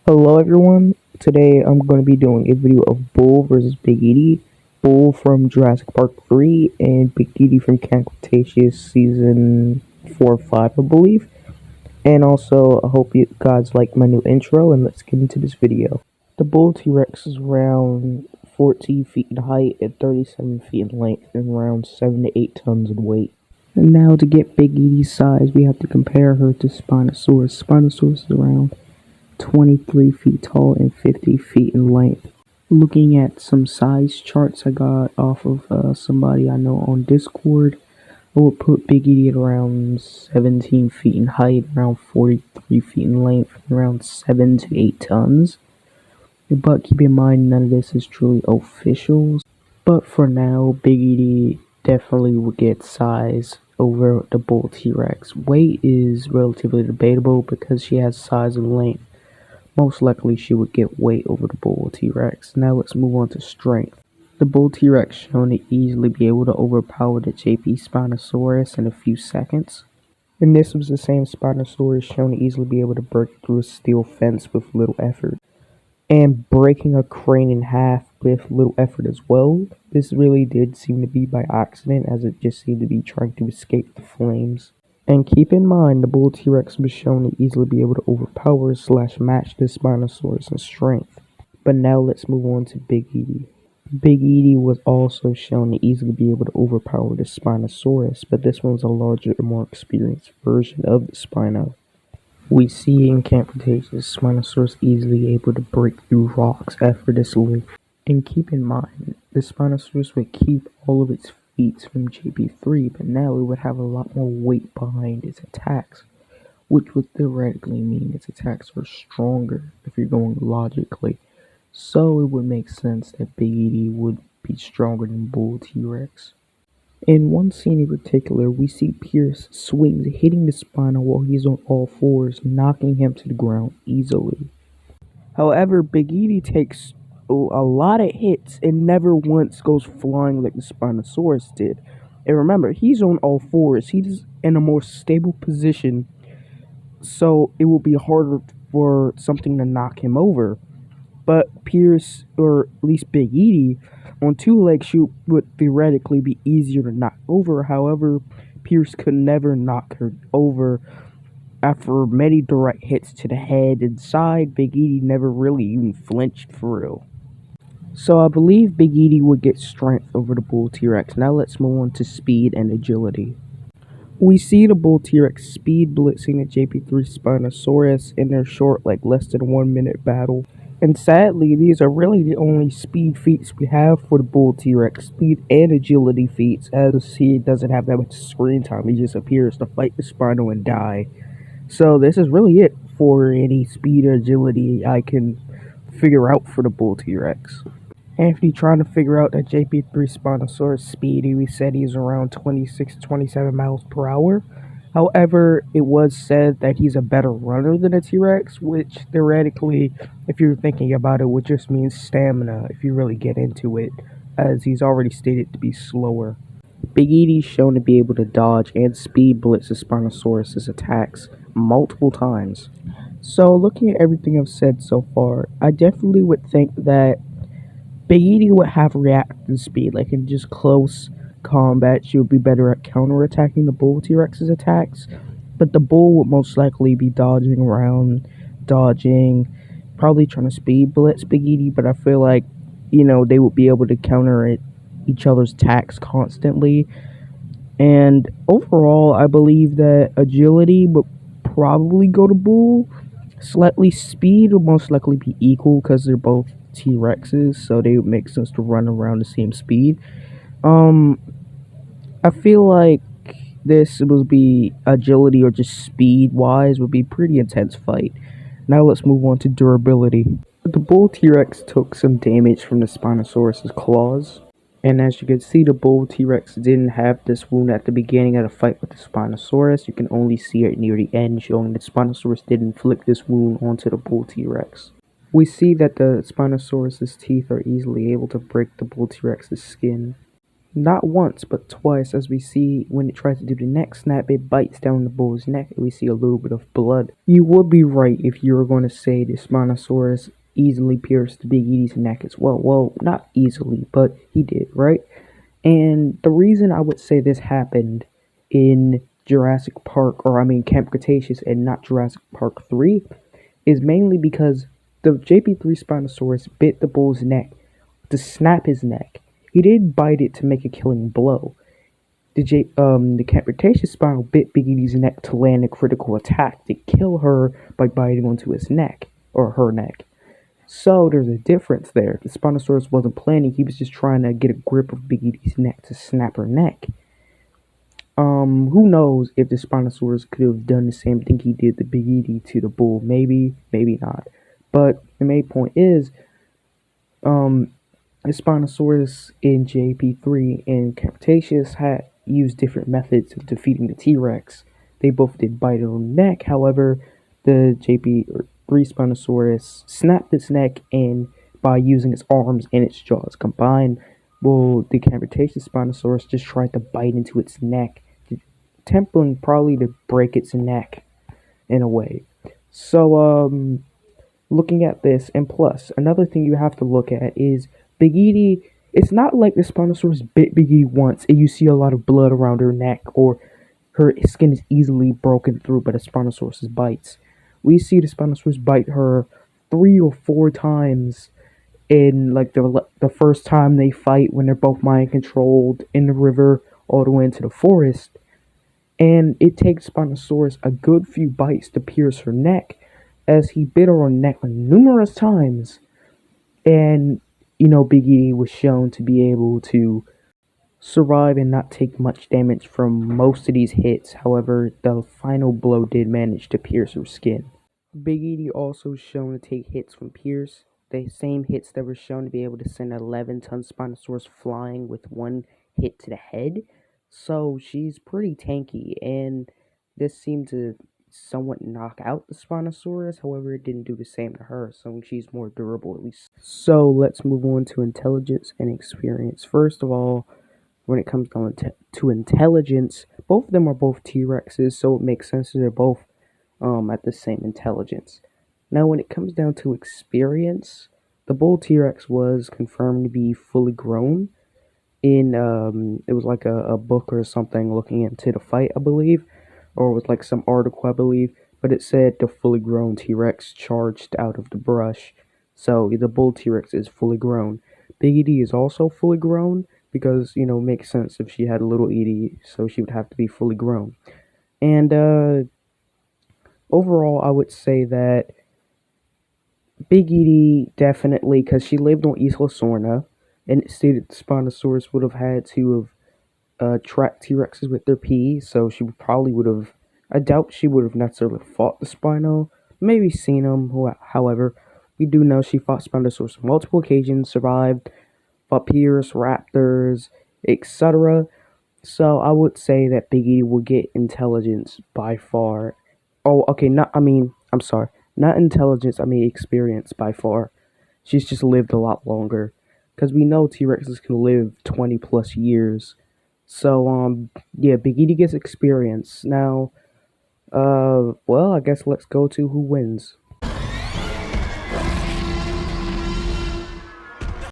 Hello everyone, today I'm going to be doing a video of Bull versus Big Eatie. Bull from Jurassic Park 3 and Big Eatie from Camp Cretaceous season 4 or 5 I believe. And also I hope you guys like my new intro and let's get into this video. The Bull T-Rex is around 14 feet in height and 37 feet in length and around 7 to 8 tons in weight. And now to get Big Eatie's size we have to compare her to Spinosaurus. Spinosaurus is around 23 feet tall and 50 feet in length. Looking at some size charts I got off of somebody I know on Discord, I would put Big Eatie at around 17 feet in height, around 43 feet in length, around 7 to 8 tons. But keep in mind, none of this is truly official. But for now, Big Eatie definitely would get size over the Bull T-Rex. Weight is relatively debatable because she has size and length. Most likely she would get weight over the Bull T-Rex. Now let's move on to strength. The Bull T-Rex shown to easily be able to overpower the JP Spinosaurus in a few seconds. And this was the same Spinosaurus shown to easily be able to break through a steel fence with little effort. And breaking a crane in half with little effort as well. This really did seem to be by accident, as it just seemed to be trying to escape the flames. And keep in mind, the Bull T-Rex was shown to easily be able to overpower / match the Spinosaurus in strength. But now let's move on to Big Eatie. Big Eatie was also shown to easily be able to overpower the Spinosaurus, but this one's a larger and more experienced version of the Spino. We see in Camp Cretaceous, Spinosaurus easily able to break through rocks effortlessly. And keep in mind, the Spinosaurus would keep all of its feats from JP3, but now it would have a lot more weight behind its attacks, which would theoretically mean its attacks are stronger if you're going logically. So it would make sense that Big Eatie would be stronger than Bull T-Rex. In one scene in particular, we see Pierce swings hitting the Spino while he's on all fours, knocking him to the ground easily. However, Big Eatie takes a lot of hits and never once goes flying like the Spinosaurus did. And remember, he's on all fours. He's in a more stable position, so it will be harder for something to knock him over. But Pierce, or at least Big Eatie, on two legs would theoretically be easier to knock over. However, Pierce could never knock her over. After many direct hits to the head and side, Big Eatie never really even flinched for real. So I believe Big Eatie would get strength over the Bull T-Rex. Now let's move on to speed and agility. We see the Bull T-Rex speed blitzing the JP3 Spinosaurus in their short, like less than 1 minute battle. And sadly, these are really the only speed feats we have for the Bull T-Rex. Speed and agility feats, as he doesn't have that much screen time. He just appears to fight the Spino and die. So this is really it for any speed or agility I can figure out for the Bull T-Rex. And if you're trying to figure out that JP3 Spinosaurus speed, we said he's around 26 to 27 miles per hour. However, it was said that he's a better runner than a T-Rex, which theoretically, if you're thinking about it, would just mean stamina if you really get into it, as he's already stated to be slower. Big Eatie's shown to be able to dodge and speed blitz the Spinosaurus' attacks multiple times. So looking at everything I've said so far, I definitely would think that Big Eatie would have reaction speed, like in just close combat, she would be better at counterattacking the Bull T-Rex's attacks, but the Bull would most likely be dodging around, probably trying to speed blitz Big Eatie, but I feel like, they would be able to counter each other's attacks constantly. And overall, I believe that agility would probably go to Bull. Slightly speed would most likely be equal because they're both T-Rexes, so they would make sense to run around the same speed. I feel like this would be agility or just speed wise would be pretty intense fight. Now let's move on to durability. The Bull T-Rex took some damage from the Spinosaurus' claws. And as you can see, the Bull T-Rex didn't have this wound at the beginning of the fight with the Spinosaurus. You can only see it near the end, showing the Spinosaurus did inflict this wound onto the Bull T-Rex. We see that the Spinosaurus' teeth are easily able to break the Bull T-Rex's skin. Not once, but twice, as we see when it tries to do the neck snap, it bites down the bull's neck, and we see a little bit of blood. You would be right if you were going to say the Spinosaurus easily pierced Big Edie's neck as well. Well, not easily, but he did, right? And the reason I would say this happened in Jurassic Park, or I mean Camp Cretaceous and not Jurassic Park 3, is mainly because the JP3 Spinosaurus bit the bull's neck to snap his neck. He did bite it to make a killing blow. The Camp Cretaceous Spino bit Big Edie's neck to land a critical attack to kill her by biting onto his neck, or her neck. So there's a difference there. The Spinosaurus wasn't planning, he was just trying to get a grip of Big Edie's neck to snap her neck. Who knows if the Spinosaurus could have done the same thing he did to Big Edie to the bull. Maybe, maybe not. But the main point is, um, the Spinosaurus in JP3 and Camp Cretaceous had used different methods of defeating the T-Rex. They both did bite on the neck, however, the JP3 Spinosaurus snapped its neck and by using its arms and its jaws combined. Well, the Camp Cretaceous Spinosaurus just tried to bite into its neck, attempting probably to break its neck in a way. So, looking at this, and plus, another thing you have to look at is Big Edie. It's not like the Spinosaurus bit Big Edie once and you see a lot of blood around her neck or her skin is easily broken through by the Spinosaurus bites. We see the Spinosaurus bite her 3 or 4 times in like the first time they fight when they're both mind controlled in the river all the way into the forest. And it takes Spinosaurus a good few bites to pierce her neck, as he bit her on the neck numerous times. And, Big Edie was shown to be able to survive and not take much damage from most of these hits. However, the final blow did manage to pierce her skin. Big Edie also shown to take hits from Pierce, the same hits that were shown to be able to send an 11-ton Spinosaurus flying with one hit to the head. So she's pretty tanky, and this seemed to somewhat knock out the Spinosaurus. However, it didn't do the same to her, so she's more durable at least. So let's move on to intelligence and experience. First of all, when it comes down to intelligence, both of them are both T-Rexes, so it makes sense that they're both at the same intelligence. Now, when it comes down to experience, the bull T-Rex was confirmed to be fully grown in, it was like a book or something looking into the fight, I believe, or it was like some article, I believe, but it said the fully grown T-Rex charged out of the brush. So the bull T-Rex is fully grown. Big Edie is also fully grown because, it makes sense if she had a little Edie, so she would have to be fully grown. And overall, I would say that Big Edie definitely, because she lived on Isla Sorna, and it stated the Spinosaurus would have had to have tracked T-Rexes with their pee, so she probably would have. I doubt she would have necessarily fought the Spino, maybe seen them. However, we do know she fought Spinosaurus on multiple occasions, survived, fought Pierce, Raptors, etc. So I would say that Big Edie will get intelligence by far. Oh, okay, I'm sorry. Not intelligence, I mean experience by far. She's just lived a lot longer. Because we know T-Rexes can live 20 plus years. So, yeah, Big Edie gets experience. Now, well, I guess let's go to who wins.